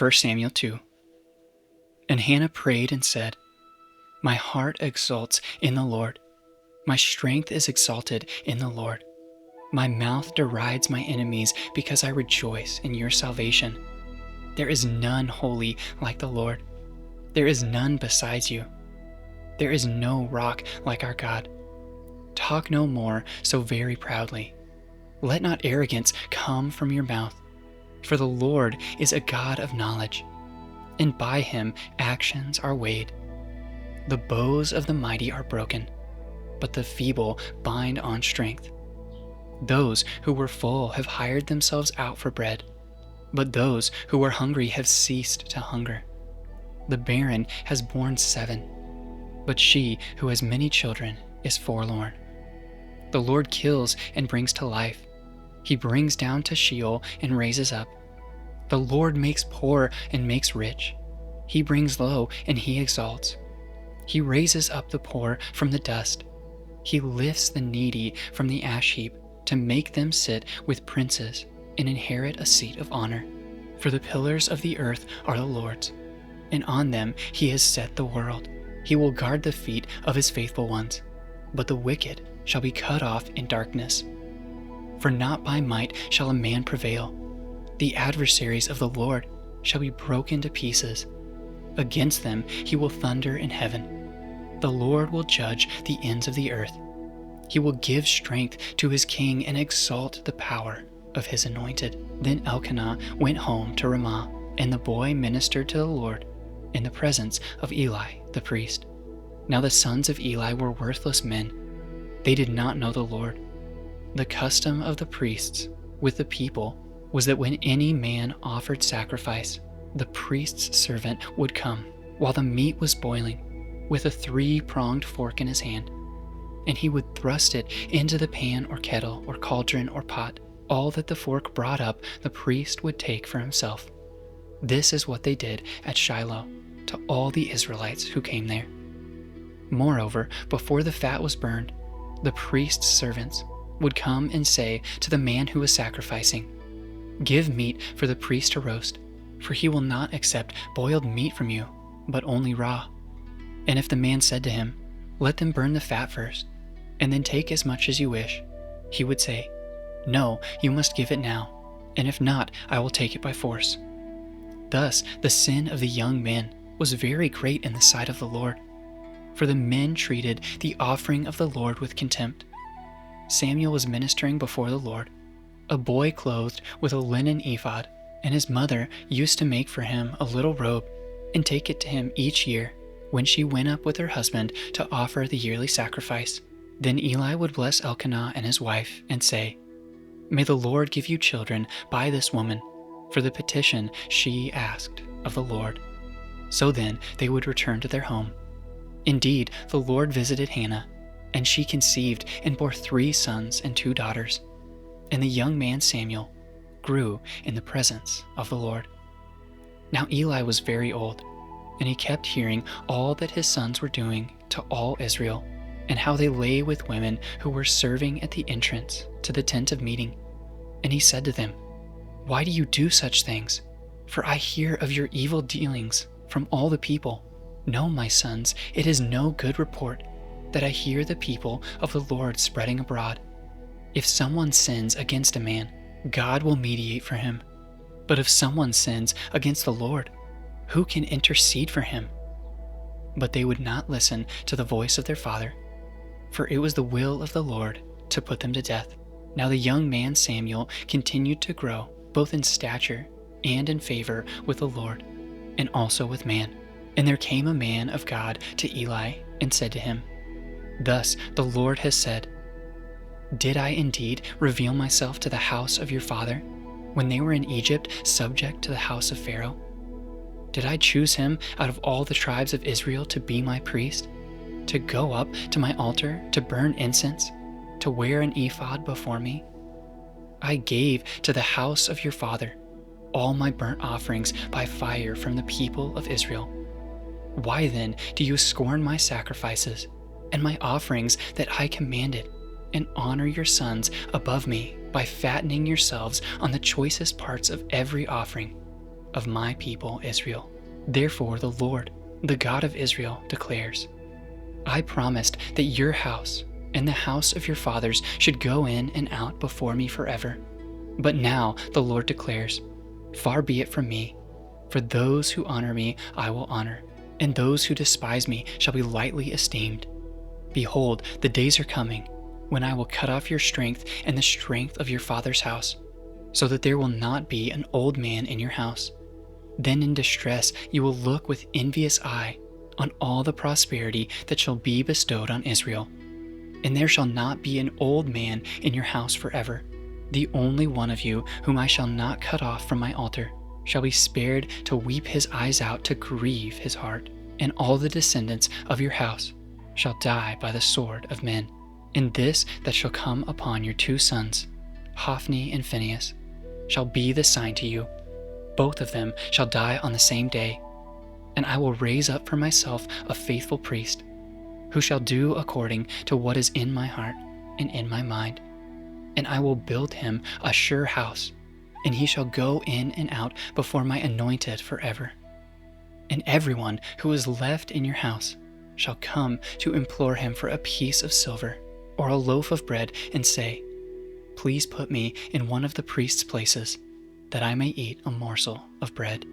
1 Samuel 2. And Hannah prayed and said, My heart exults in the Lord. My strength is exalted in the Lord. My mouth derides my enemies because I rejoice in your salvation. There is none holy like the Lord. There is none besides you. There is no rock like our God. Talk no more so very proudly. Let not arrogance come from your mouth. For the Lord is a God of knowledge, and by him actions are weighed. The bows of the mighty are broken, but the feeble bind on strength. Those who were full have hired themselves out for bread, but those who were hungry have ceased to hunger. The barren has borne 7, but she who has many children is forlorn. The Lord kills and brings to life. He brings down to Sheol and raises up. The Lord makes poor and makes rich. He brings low and he exalts. He raises up the poor from the dust. He lifts the needy from the ash heap to make them sit with princes and inherit a seat of honor. For the pillars of the earth are the Lord's, and on them he has set the world. He will guard the feet of his faithful ones, but the wicked shall be cut off in darkness. For not by might shall a man prevail. The adversaries of the Lord shall be broken to pieces. Against them he will thunder in heaven. The Lord will judge the ends of the earth. He will give strength to his king and exalt the power of his anointed. Then Elkanah went home to Ramah, and the boy ministered to the Lord in the presence of Eli the priest. Now the sons of Eli were worthless men. They did not know the Lord. The custom of the priests with the people was that when any man offered sacrifice, the priest's servant would come while the meat was boiling with a 3-pronged fork in his hand, and he would thrust it into the pan or kettle or cauldron or pot. All that the fork brought up, the priest would take for himself. This is what they did at Shiloh to all the Israelites who came there. Moreover, before the fat was burned, the priest's servants would come and say to the man who was sacrificing, Give meat for the priest to roast, for he will not accept boiled meat from you, but only raw. And if the man said to him, Let them burn the fat first, and then take as much as you wish, he would say, No, you must give it now, and if not, I will take it by force. Thus the sin of the young men was very great in the sight of the Lord, for the men treated the offering of the Lord with contempt. Samuel was ministering before the Lord, a boy clothed with a linen ephod, and his mother used to make for him a little robe and take it to him each year when she went up with her husband to offer the yearly sacrifice. Then Eli would bless Elkanah and his wife and say, May the Lord give you children by this woman, for the petition she asked of the Lord. So then they would return to their home. Indeed, the Lord visited Hannah, and she conceived and bore 3 sons and 2 daughters. And the young man Samuel grew in the presence of the Lord. Now Eli was very old, and he kept hearing all that his sons were doing to all Israel, and how they lay with women who were serving at the entrance to the tent of meeting. And he said to them, Why do you do such things? For I hear of your evil dealings from all the people. No, my sons, it is no good report that I hear the people of the Lord spreading abroad. If someone sins against a man, God will mediate for him. But if someone sins against the Lord, who can intercede for him? But they would not listen to the voice of their father, for it was the will of the Lord to put them to death. Now the young man Samuel continued to grow, both in stature and in favor with the Lord, and also with man. And there came a man of God to Eli and said to him, Thus the Lord has said, Did I indeed reveal myself to the house of your father, when they were in Egypt subject to the house of Pharaoh? Did I choose him out of all the tribes of Israel to be my priest, to go up to my altar, to burn incense, to wear an ephod before me? I gave to the house of your father all my burnt offerings by fire from the people of Israel. Why then do you scorn my sacrifices and my offerings that I commanded, and honor your sons above me by fattening yourselves on the choicest parts of every offering? of my people Israel. Therefore the Lord, the God of Israel, declares, I promised that your house and the house of your fathers should go in and out before me forever. But now the Lord declares, far be it from me, for those who honor me I will honor, and those who despise me shall be lightly esteemed. Behold, the days are coming, when I will cut off your strength and the strength of your father's house, so that there will not be an old man in your house. Then in distress you will look with envious eye on all the prosperity that shall be bestowed on Israel. And there shall not be an old man in your house forever. The only one of you whom I shall not cut off from my altar shall be spared to weep his eyes out, to grieve his heart. And all the descendants of your house shall die by the sword of men. And this that shall come upon your 2 sons, Hophni and Phinehas, shall be the sign to you. Both of them shall die on the same day. And I will raise up for myself a faithful priest, who shall do according to what is in my heart and in my mind. And I will build him a sure house, and he shall go in and out before my anointed forever. And everyone who is left in your house shall come to implore him for a piece of silver or a loaf of bread, and say, please put me in one of the priest's places, that I may eat a morsel of bread.